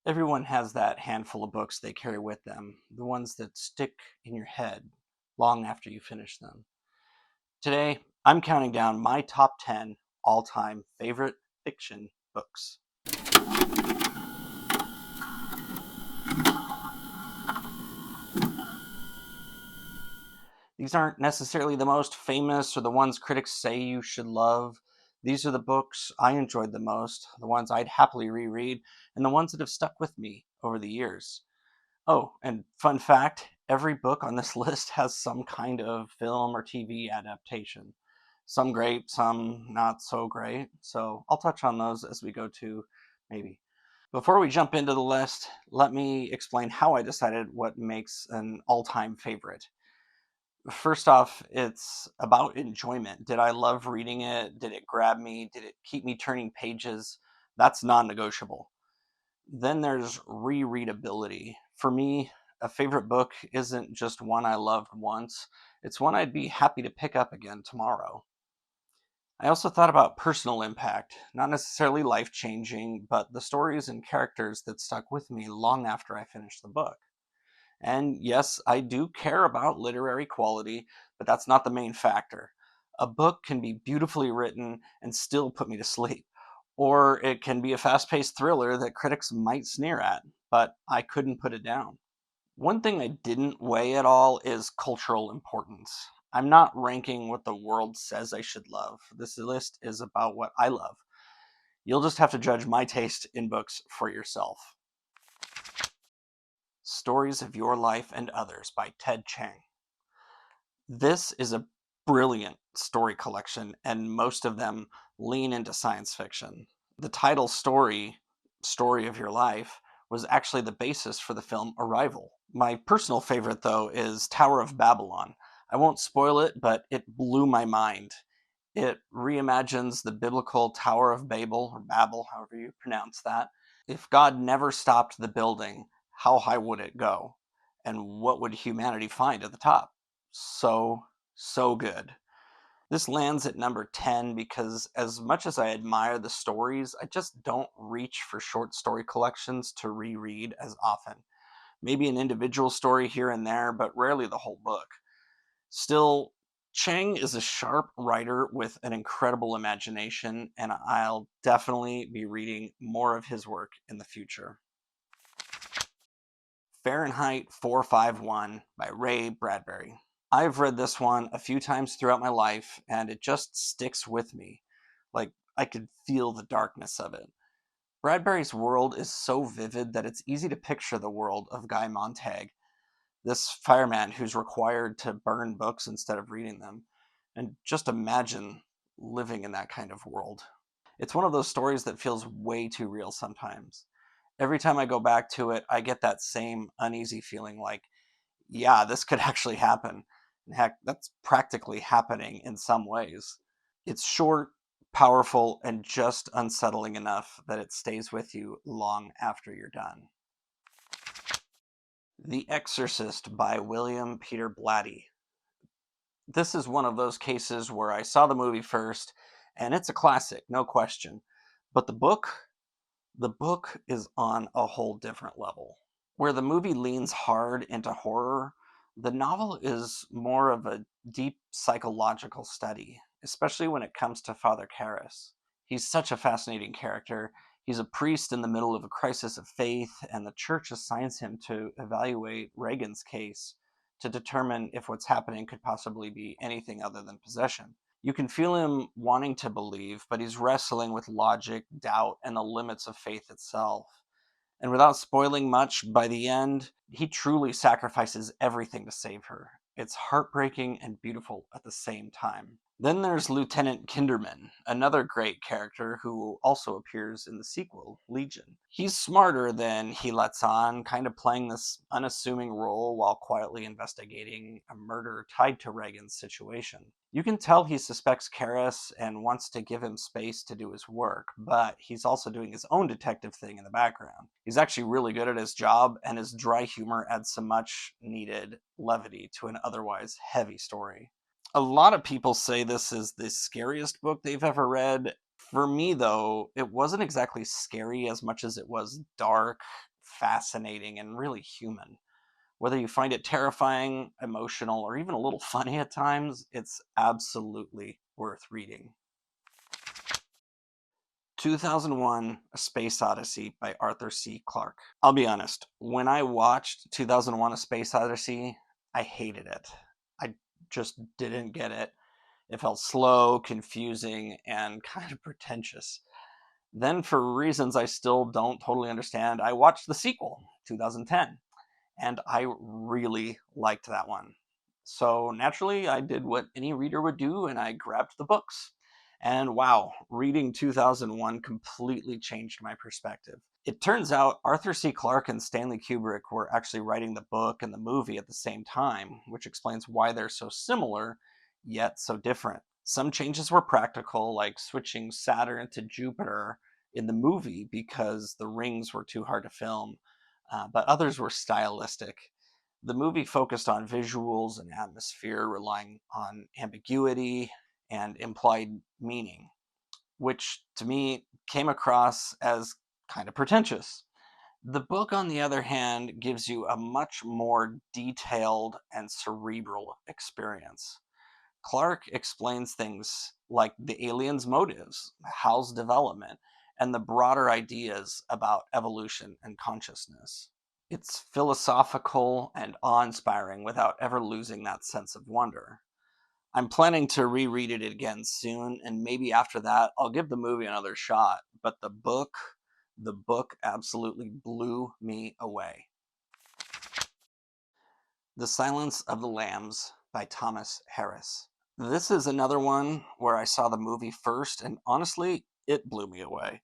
Everyone has that handful of books they carry with them, the ones that stick in your head long after you finish them. Today, I'm counting down my top 10 all time favorite fiction books. These aren't necessarily the most famous or the ones critics say you should love. These are the books I enjoyed the most, the ones I'd happily reread, and the ones that have stuck with me over the years. Oh, and fun fact, every book on this list has some kind of film or TV adaptation. Some great, some not so great. So I'll touch on those as we go to maybe. Before we jump into the list, let me explain how I decided what makes an all time favorite. First off, it's about enjoyment. Did I love reading it? Did it grab me? Did it keep me turning pages? That's non negotiable. Then there's rereadability. For me, a favorite book isn't just one I loved once, it's one I'd be happy to pick up again tomorrow. I also thought about personal impact, not necessarily life changing, but the stories and characters that stuck with me long after I finished the book. And yes, I do care about literary quality, but that's not the main factor. A book can be beautifully written and still put me to sleep, or it can be a fast paced thriller that critics might sneer at, but I couldn't put it down. One thing I didn't weigh at all is cultural importance. I'm not ranking what the world says I should love. This list is about what I love. You'll just have to judge my taste in books for yourself. Stories of Your Life and Others by Ted Chiang. This is a brilliant story collection, and most of them lean into science fiction. The title Story of Your Life, was actually the basis for the film Arrival. My personal favorite, though, is Tower of Babylon. I won't spoil it, but it blew my mind. It reimagines the biblical Tower of Babel, or Babel, however you pronounce that. If God never stopped the building, how high would it go? And what would humanity find at the top? So good. This lands at number 10 because, as much as I admire the stories, I just don't reach for short story collections to reread as often. Maybe an individual story here and there, but rarely the whole book. Still, Chang is a sharp writer with an incredible imagination, and I'll definitely be reading more of his work in the future. Fahrenheit 451 by Ray Bradbury. I've read this one a few times throughout my life, and it just sticks with me. Like, I could feel the darkness of it. Bradbury's world is so vivid that it's easy to picture the world of Guy Montag, this fireman who's required to burn books instead of reading them. And just imagine living in that kind of world. It's one of those stories that feels way too real sometimes. Every time I go back to it, I get that same uneasy feeling like, yeah, this could actually happen. Heck, that's practically happening in some ways. It's short, powerful, and just unsettling enough that it stays with you long after you're done. The Exorcist by William Peter Blatty. This is one of those cases where I saw the movie first, and it's a classic, no question. But the book is on a whole different level. Where the movie leans hard into horror, the novel is more of a deep psychological study, especially when it comes to Father Karras. He's such a fascinating character. He's a priest in the middle of a crisis of faith, and the church assigns him to evaluate Reagan's case to determine if what's happening could possibly be anything other than possession. You can feel him wanting to believe, but he's wrestling with logic, doubt, and the limits of faith itself. And without spoiling much, by the end, he truly sacrifices everything to save her. It's heartbreaking and beautiful at the same time. Then there's Lieutenant Kinderman, another great character who also appears in the sequel, Legion. He's smarter than he lets on, kind of playing this unassuming role while quietly investigating a murder tied to Reagan's situation. You can tell he suspects Karras and wants to give him space to do his work, but he's also doing his own detective thing in the background. He's actually really good at his job, and his dry humor adds some much needed levity to an otherwise heavy story. A lot of people say this is the scariest book they've ever read. For me, though, it wasn't exactly scary as much as it was dark, fascinating and really human. Whether you find it terrifying, emotional, or even a little funny at times, it's absolutely worth reading. 2001: A Space Odyssey by Arthur C. Clarke. I'll be honest, when I watched 2001: A Space Odyssey, I hated it. I just didn't get it. It felt slow, confusing, and kind of pretentious. Then, for reasons I still don't totally understand, I watched the sequel, 2010, and I really liked that one. So naturally, I did what any reader would do and I grabbed the books. And wow, reading 2001 completely changed my perspective. It turns out Arthur C. Clarke and Stanley Kubrick were actually writing the book and the movie at the same time, which explains why they're so similar, yet so different. Some changes were practical, like switching Saturn to Jupiter in the movie because the rings were too hard to film, but others were stylistic. The movie focused on visuals and atmosphere, relying on ambiguity and implied meaning, which to me came across as kind of pretentious. The book, on the other hand, gives you a much more detailed and cerebral experience. Clarke explains things like the aliens' motives, Hal's development, and the broader ideas about evolution and consciousness. It's philosophical and awe-inspiring without ever losing that sense of wonder. I'm planning to reread it again soon, and maybe after that I'll give the movie another shot. But the book absolutely blew me away. The Silence of the Lambs by Thomas Harris. This is another one where I saw the movie first, and honestly, it blew me away.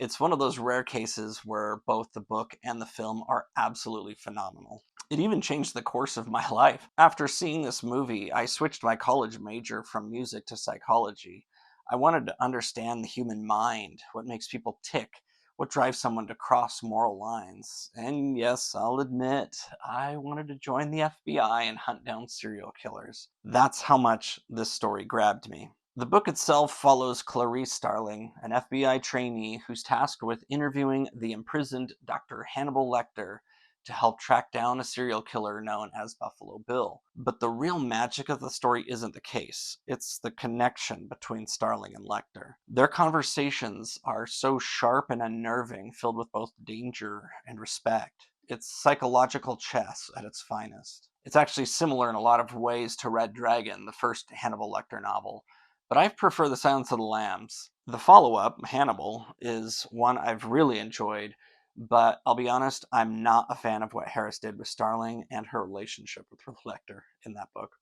It's one of those rare cases where both the book and the film are absolutely phenomenal. It even changed the course of my life. After seeing this movie, I switched my college major from music to psychology. I wanted to understand the human mind, what makes people tick, what drives someone to cross moral lines. And yes, I'll admit, I wanted to join the FBI and hunt down serial killers. That's how much this story grabbed me. The book itself follows Clarice Starling, an FBI trainee who's tasked with interviewing the imprisoned Dr. Hannibal Lecter to help track down a serial killer known as Buffalo Bill. But the real magic of the story isn't the case, it's the connection between Starling and Lecter. Their conversations are so sharp and unnerving, filled with both danger and respect. It's psychological chess at its finest. It's actually similar in a lot of ways to Red Dragon, the first Hannibal Lecter novel, but I prefer The Silence of the Lambs. The follow-up, Hannibal, is one I've really enjoyed, but I'll be honest, I'm not a fan of what Harris did with Starling and her relationship with Lecter in that book.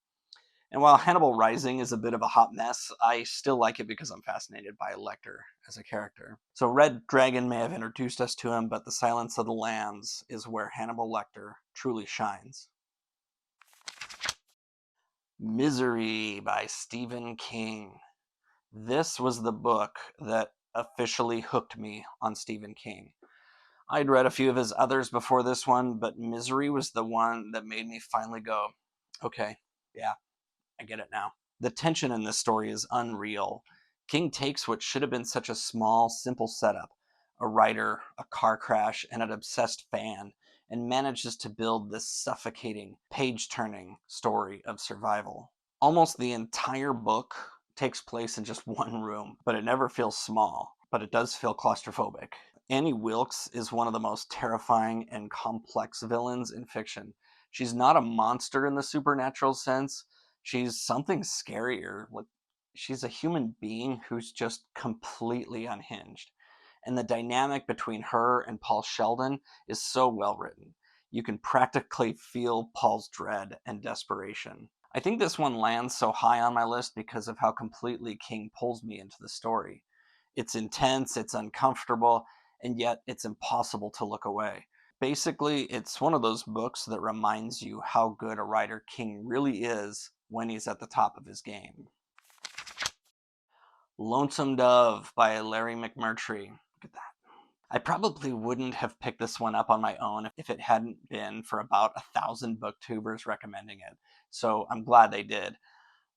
And while Hannibal Rising is a bit of a hot mess, I still like it because I'm fascinated by Lecter as a character. So Red Dragon may have introduced us to him, but The Silence of the Lambs is where Hannibal Lecter truly shines. Misery by Stephen King. This was the book that officially hooked me on Stephen King. I'd read a few of his others before this one, but Misery was the one that made me finally go, okay, yeah, I get it now. The tension in this story is unreal. King takes what should have been such a small, simple setup, a writer, a car crash, and an obsessed fan, and manages to build this suffocating, page-turning story of survival. Almost the entire book takes place in just one room, but it never feels small, but it does feel claustrophobic. Annie Wilkes is one of the most terrifying and complex villains in fiction. She's not a monster in the supernatural sense. She's something scarier. Like, she's a human being who's just completely unhinged. And the dynamic between her and Paul Sheldon is so well written. You can practically feel Paul's dread and desperation. I think this one lands so high on my list because of how completely King pulls me into the story. It's intense, it's uncomfortable, and yet it's impossible to look away. Basically, it's one of those books that reminds you how good a writer King really is when he's at the top of his game. Lonesome Dove by Larry McMurtry. Look at that. I probably wouldn't have picked this one up on my own if it hadn't been for about 1,000 booktubers recommending it, so I'm glad they did.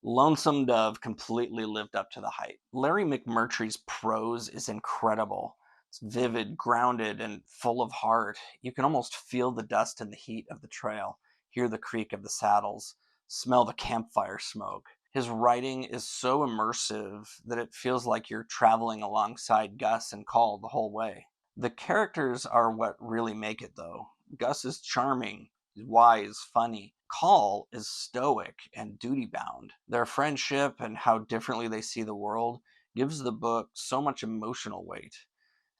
Lonesome Dove completely lived up to the hype. Larry McMurtry's prose is incredible. It's vivid, grounded, and full of heart. You can almost feel the dust and the heat of the trail, hear the creak of the saddles, smell the campfire smoke. His writing is so immersive that it feels like you're traveling alongside Gus and Call the whole way. The characters are what really make it, though. Gus is charming, wise, funny. Call is stoic and duty bound. Their friendship and how differently they see the world gives the book so much emotional weight.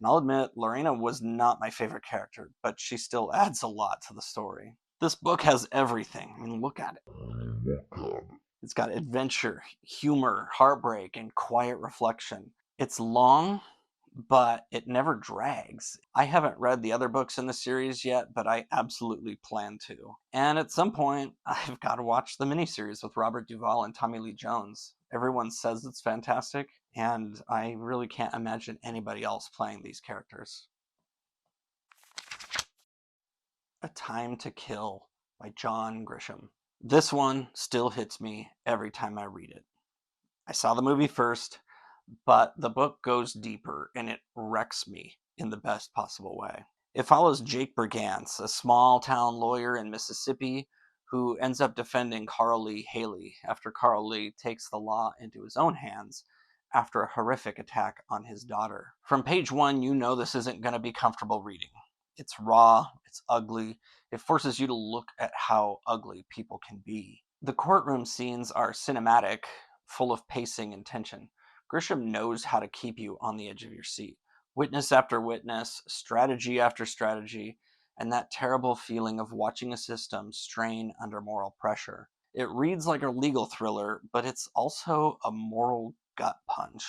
And I'll admit, Lorena was not my favorite character, but she still adds a lot to the story. This book has everything. I mean, look at it. It's got adventure, humor, heartbreak, and quiet reflection. It's long, but it never drags. I haven't read the other books in the series yet, but I absolutely plan to. And at some point, I've got to watch the miniseries with Robert Duvall and Tommy Lee Jones. Everyone says it's fantastic, and I really can't imagine anybody else playing these characters. A Time to Kill by John Grisham. This one still hits me every time I read it. I saw the movie first, but the book goes deeper and it wrecks me in the best possible way. It follows Jake Brigance, a small town lawyer in Mississippi who ends up defending Carl Lee Haley after Carl Lee takes the law into his own hands after a horrific attack on his daughter. From page one, you know this isn't going to be comfortable reading. It's raw, it's ugly, it forces you to look at how ugly people can be. The courtroom scenes are cinematic, full of pacing and tension. Grisham knows how to keep you on the edge of your seat. Witness after witness, strategy after strategy, and that terrible feeling of watching a system strain under moral pressure. It reads like a legal thriller, but it's also a moral gut punch.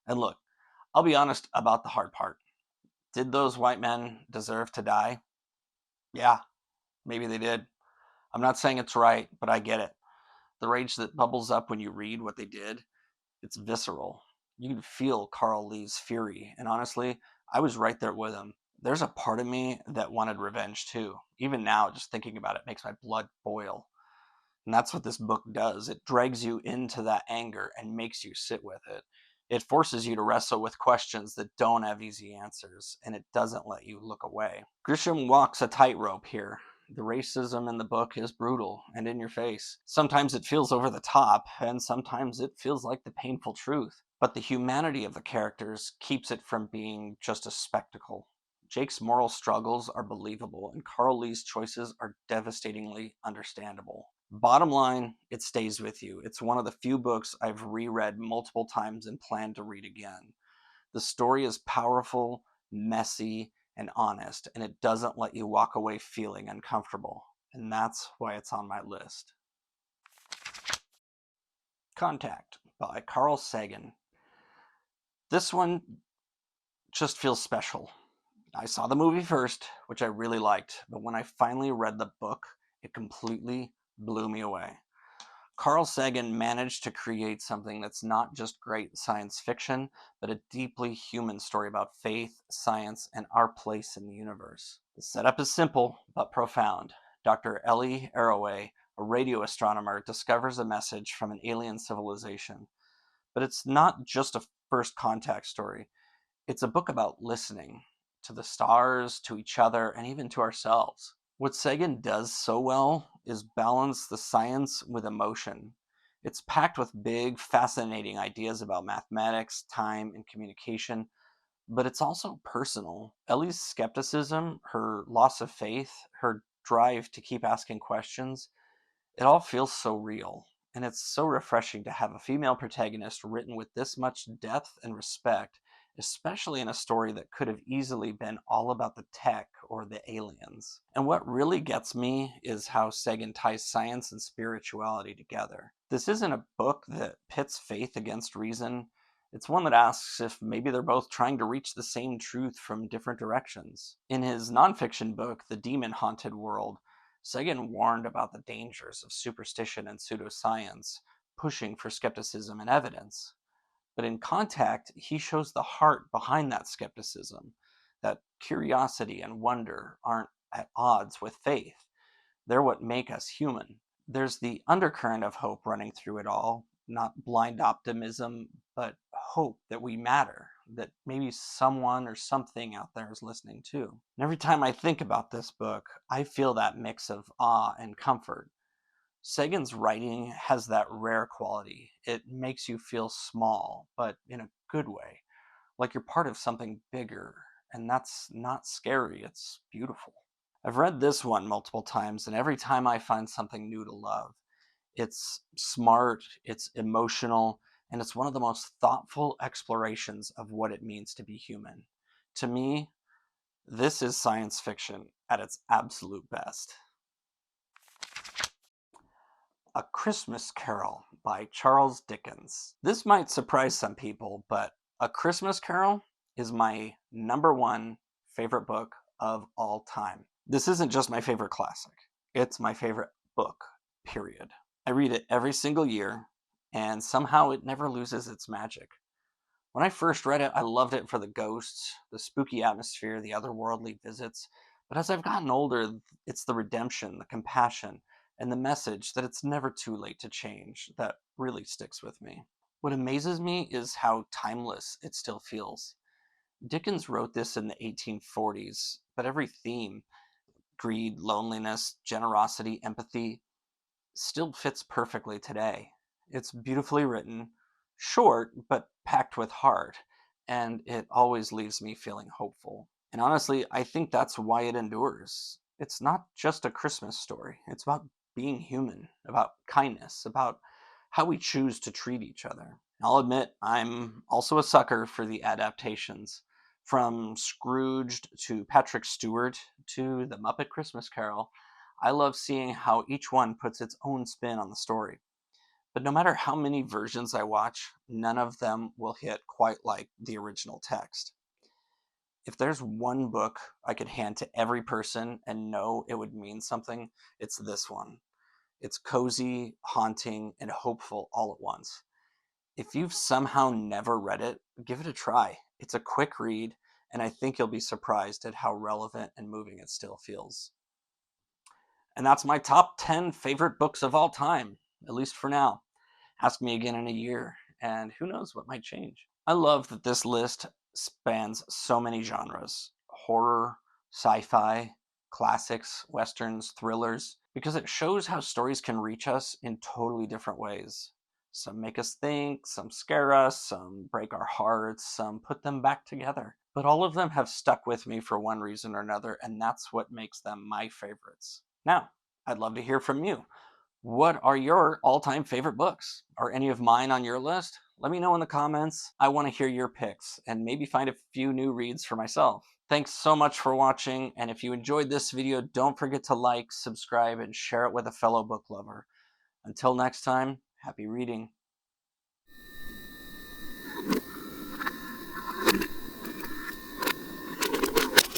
And look, I'll be honest about the hard part. Did those white men deserve to die? Yeah, maybe they did. I'm not saying it's right, but I get it. The rage that bubbles up when you read what they did, it's visceral. You can feel Carl Lee's fury, and honestly, I was right there with him. There's a part of me that wanted revenge too. Even now, just thinking about it makes my blood boil. And that's what this book does. It drags you into that anger and makes you sit with it. It forces you to wrestle with questions that don't have easy answers, and it doesn't let you look away. Grisham walks a tightrope here. The racism in the book is brutal and in your face. Sometimes it feels over the top, and sometimes it feels like the painful truth. But the humanity of the characters keeps it from being just a spectacle. Jake's moral struggles are believable, and Carl Lee's choices are devastatingly understandable. Bottom line, it stays with you. It's one of the few books I've reread multiple times and plan to read again. The story is powerful, messy, and honest, and it doesn't let you walk away feeling uncomfortable. And that's why it's on my list. Contact by Carl Sagan. This one just feels special. I saw the movie first, which I really liked, but when I finally read the book, it completely blew me away. Carl Sagan managed to create something that's not just great science fiction, but a deeply human story about faith, science, and our place in the universe. The setup is simple, but profound. Dr. Ellie Arroway, a radio astronomer, discovers a message from an alien civilization. But it's not just a first contact story. It's a book about listening to the stars, to each other, and even to ourselves. What Sagan does so well is balance the science with emotion. It's packed with big, fascinating ideas about mathematics, time, and communication, but it's also personal. Ellie's skepticism, her loss of faith, her drive to keep asking questions, it all feels so real. And it's so refreshing to have a female protagonist written with this much depth and respect, especially in a story that could have easily been all about the tech or the aliens. And what really gets me is how Sagan ties science and spirituality together. This isn't a book that pits faith against reason. It's one that asks if maybe they're both trying to reach the same truth from different directions. In his nonfiction book, The Demon Haunted World, Sagan warned about the dangers of superstition and pseudoscience, pushing for skepticism and evidence. But in Contact, he shows the heart behind that skepticism, that curiosity and wonder aren't at odds with faith. They're what make us human. There's the undercurrent of hope running through it all, not blind optimism, but hope that we matter, that maybe someone or something out there is listening too. And every time I think about this book, I feel that mix of awe and comfort. Sagan's writing has that rare quality. It makes you feel small, but in a good way, like you're part of something bigger. And that's not scary, it's beautiful. I've read this one multiple times, and every time I find something new to love. It's smart, it's emotional, and it's one of the most thoughtful explorations of what it means to be human. To me, this is science fiction at its absolute best. A Christmas Carol by Charles Dickens. This might surprise some people, but A Christmas Carol is my #1 favorite book of all time. This isn't just my favorite classic, it's my favorite book, period. I read it every single year, and somehow it never loses its magic. When I first read it, I loved it for the ghosts, the spooky atmosphere, the otherworldly visits. But as I've gotten older, it's the redemption, the compassion, and the message that it's never too late to change that really sticks with me. What amazes me is how timeless it still feels. Dickens wrote this in the 1840s, but every theme, greed, loneliness, generosity, empathy, still fits perfectly today. It's beautifully written, short, but packed with heart, and it always leaves me feeling hopeful. And honestly, I think that's why it endures. It's not just a Christmas story, it's about being human, about kindness, about how we choose to treat each other. I'll admit, I'm also a sucker for the adaptations. From Scrooged to Patrick Stewart to The Muppet Christmas Carol, I love seeing how each one puts its own spin on the story. But no matter how many versions I watch, none of them will hit quite like the original text. If there's one book I could hand to every person and know it would mean something, it's this one. It's cozy, haunting, and hopeful all at once. If you've somehow never read it, give it a try. It's a quick read, and I think you'll be surprised at how relevant and moving it still feels. And that's my top 10 favorite books of all time, at least for now. Ask me again in a year, and who knows what might change. I love that this list spans so many genres: horror, sci fi, classics, westerns, thrillers, because it shows how stories can reach us in totally different ways. Some make us think, some scare us, some break our hearts, some put them back together. But all of them have stuck with me for one reason or another, and that's what makes them my favorites. Now, I'd love to hear from you. What are your all-time favorite books? Are any of mine on your list? Let me know in the comments. I want to hear your picks and maybe find a few new reads for myself. Thanks so much for watching, and if you enjoyed this video, don't forget to like, subscribe, and share it with a fellow book lover. Until next time, happy reading.